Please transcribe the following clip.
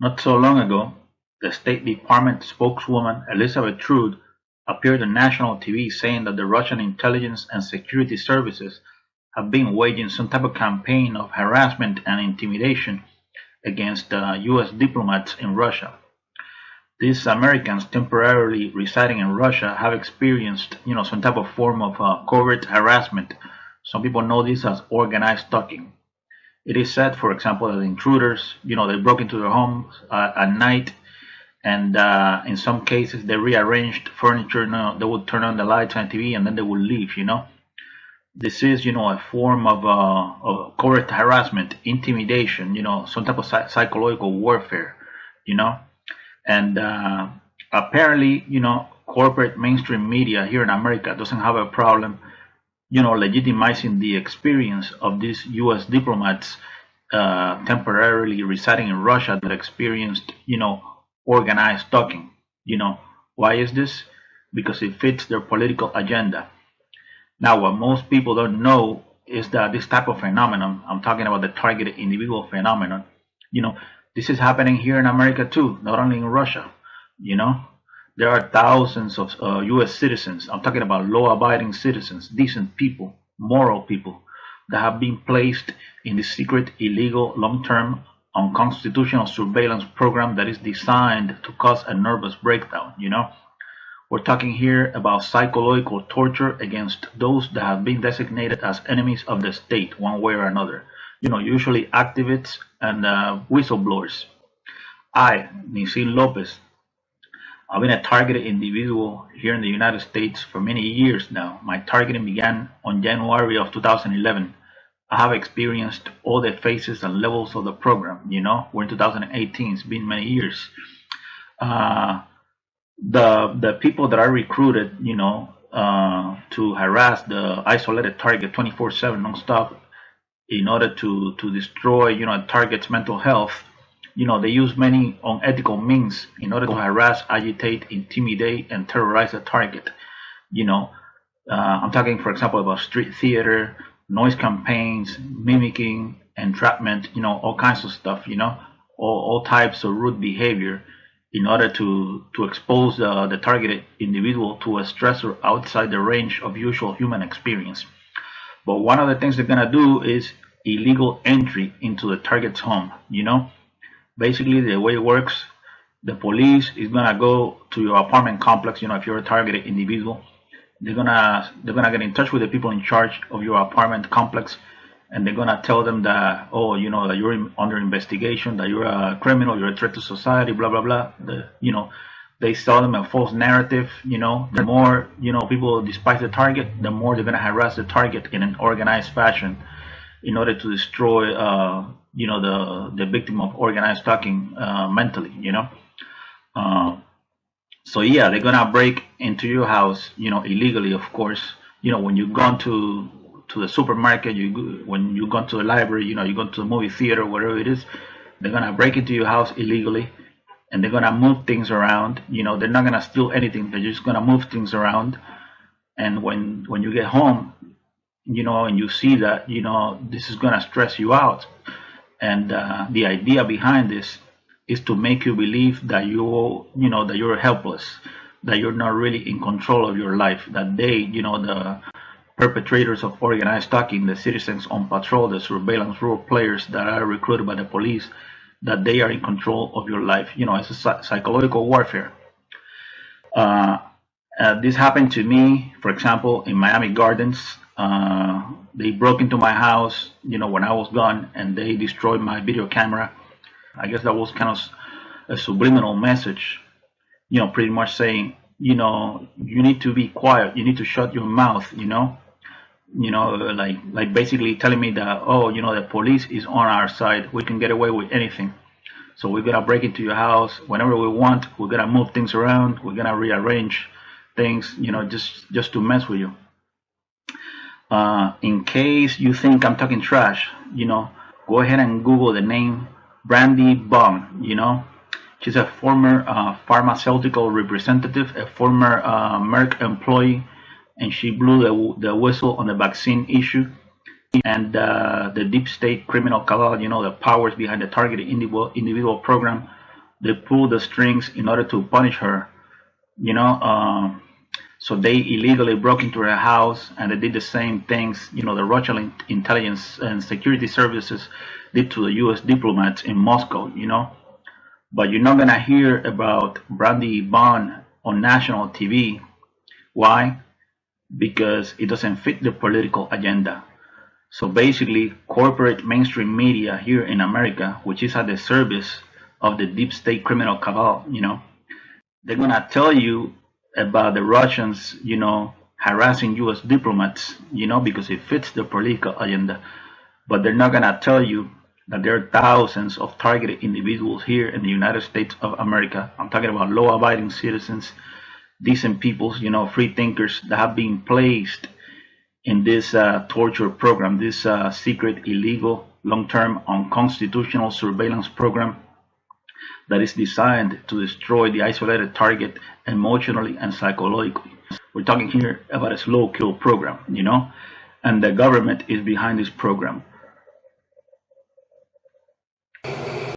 Not so long ago, the State Department spokeswoman Elizabeth Trude appeared on national TV saying that the Russian intelligence and security services have been waging some type of campaign of harassment and intimidation against U.S. diplomats in Russia. These Americans temporarily residing in Russia have experienced, some type of form of covert harassment. Some people know this as organized stalking. It is said, for example, that intruders, they broke into their homes at night, and in some cases they rearranged furniture. They would turn on the lights and TV, and then they would leave. This is, a form of covert harassment, intimidation. Some type of psychological warfare. And apparently, corporate mainstream media here in America doesn't have a problem legitimizing the experience of these U.S. diplomats temporarily residing in Russia that experienced, organized stalking. Why is this? Because it fits their political agenda. Now, what most people don't know is that this type of phenomenon, I'm talking about the targeted individual phenomenon, this is happening here in America too, not only in Russia. There are thousands of U.S. citizens. I'm talking about law-abiding citizens, decent people, moral people, that have been placed in the secret, illegal, long-term, unconstitutional surveillance program that is designed to cause a nervous breakdown. We're talking here about psychological torture against those that have been designated as enemies of the state, one way or another. Usually activists and whistleblowers. I, Nisin Lopez, I've been a targeted individual here in the United States for many years now. My targeting began on January of 2011. I have experienced all the phases and levels of the program. We're in 2018. It's been many years. The people that are recruited, to harass the isolated target 24/7 nonstop in order to destroy, a target's mental health. They use many unethical means in order to harass, agitate, intimidate, and terrorize the target. I'm talking, for example, about street theater, noise campaigns, mimicking, entrapment, all kinds of stuff, all types of rude behavior in order to expose the targeted individual to a stressor outside the range of usual human experience. But one of the things they're going to do is illegal entry into the target's home, Basically, the way it works, the police is gonna go to your apartment complex. If you're a targeted individual, they're gonna get in touch with the people in charge of your apartment complex, and they're gonna tell them that, that you're under investigation, that you're a criminal, you're a threat to society, blah blah blah. They sell them a false narrative. The more people despise the target, the more they're gonna harass the target in an organized fashion in order to destroy the victim of organized stalking mentally. So yeah, they're gonna break into your house, illegally, of course. When you've gone to the supermarket, when you go to the library, you go to the movie theater, whatever it is, they're gonna break into your house illegally, and they're gonna move things around. They're not gonna steal anything. They're just gonna move things around. And when you get home, and you see that, this is gonna stress you out. And the idea behind this is to make you believe that that you're helpless, that you're not really in control of your life, that they, the perpetrators of organized stalking, the citizens on patrol, the surveillance role players that are recruited by the police, that they are in control of your life. It's a psychological warfare. This happened to me, for example, in Miami Gardens. They broke into my house, when I was gone, and they destroyed my video camera. I guess that was kind of a subliminal message, pretty much saying, you need to be quiet, you need to shut your mouth, like basically telling me that, the police is on our side, we can get away with anything. So we're gonna break into your house whenever we want, we're gonna move things around, we're gonna rearrange things, just to mess with you. In case you think I'm talking trash, go ahead and Google the name Brandy Bond. She's a former pharmaceutical representative, a former Merck employee, and she blew the whistle on the vaccine issue. And the deep state criminal cabal, the powers behind the targeted individual program, they pulled the strings in order to punish her. You know, so they illegally broke into her house and they did the same things. The Russian intelligence and security services did to the U.S. diplomats in Moscow. But you're not gonna hear about Brandy Bond on national TV. Why? Because it doesn't fit the political agenda. So basically, corporate mainstream media here in America, which is at the service of the deep state criminal cabal, they're gonna tell you about the Russians, harassing U.S. diplomats, because it fits the political agenda. But they're not gonna tell you that there are thousands of targeted individuals here in the United States of America. I'm talking about law-abiding citizens, decent peoples, free thinkers that have been placed in this torture program, this secret, illegal, long-term, unconstitutional surveillance program that is designed to destroy the isolated target emotionally and psychologically. We're talking here about a slow kill program, and the government is behind this program.